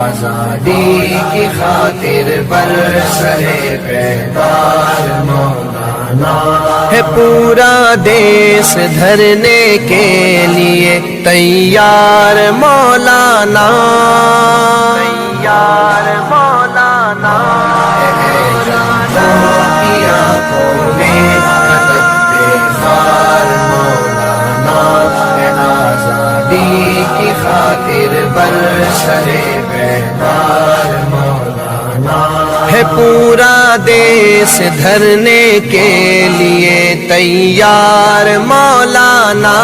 آزادی کی خاطر برسرے بیدار مولانا ہے پورا دیس دھرنے کے لیے تیار مولانا، تیار مولانا کی آنکھوں میں کھٹکتے خار مولانا ہے آزادی کی خاطر برسرے بیدار مولانا ہے پورا دیس دھرنے کے لیے تیار مولانا،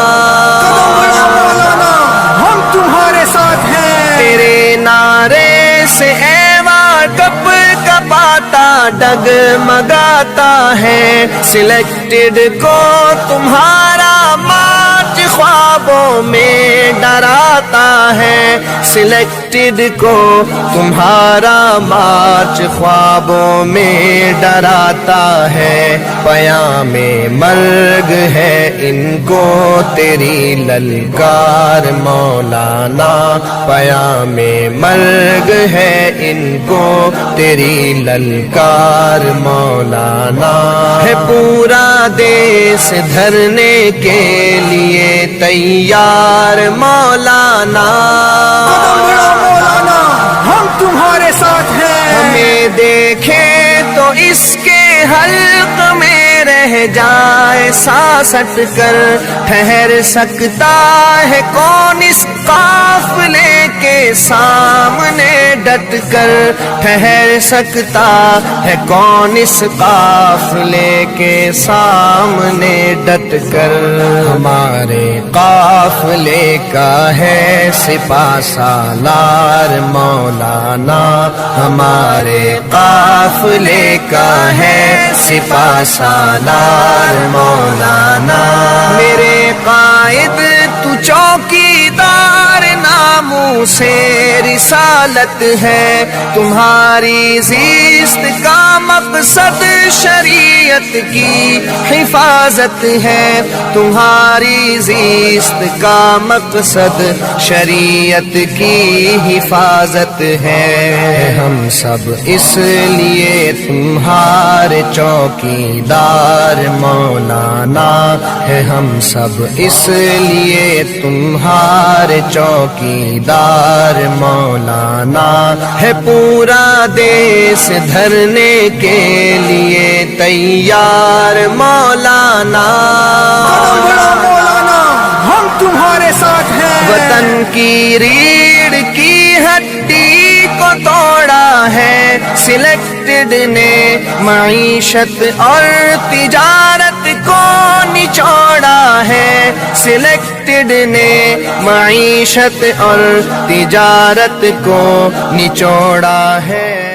ہم تمہارے ساتھ ہیں۔ تیرے نعرے سے ایواں کپ کپاتا ڈگمگاتا ہے، سلیکٹڈ کو تمہارا مارچ خوابوں میں ڈراتا ہے، سلیکٹڈ کو تمہارا مارچ خوابوں میں ڈراتا ہے، پیام مرگ ہے ان کو تیری للکار مولانا، پیام مرگ ہے ان کو تیری للکار مولانا ہے پورا دیس دھرنے کے لیے تیار مولانا، مولانا ہم تمہارے ساتھ ہیں۔ ہمیں دیکھے تو اس کے حلق میں رہ جائے سانسٹ کر، ٹھہر سکتا ہے کون اس قافلے کے سامنے ڈٹ کر، ٹھہر سکتا ہے کون اس قافلے کے سامنے ڈٹ کر، ہمارے قافلے کا ہے سپہ سالار مولانا، ہمارے قافلے کا ہے سپہ سالار مولانا، میرے قائد تو چوکیدار ناموں سے رسالت ہے، تمہاری زیست کا مقصد شریعت کی حفاظت ہے، تمہاری زیست کا مقصد شریعت کی حفاظت ہے، ہم سب اس لیے تمہارے چوکیدار مولانا ہے، ہم سب اس لیے تمہارے چوکیدار مولانا ہے پورا دیس دھرنے کے لیے تیار مولانا، مولانا ہم تمہارے ساتھ ہیں۔ وطن کی ریڑھ کی ہڈی کو توڑا ہے سلیکٹڈ نے، معیشت اور تجارت کو نچوڑا ہے سلیکٹڈ نے، معیشت اور تجارت کو نچوڑا ہے۔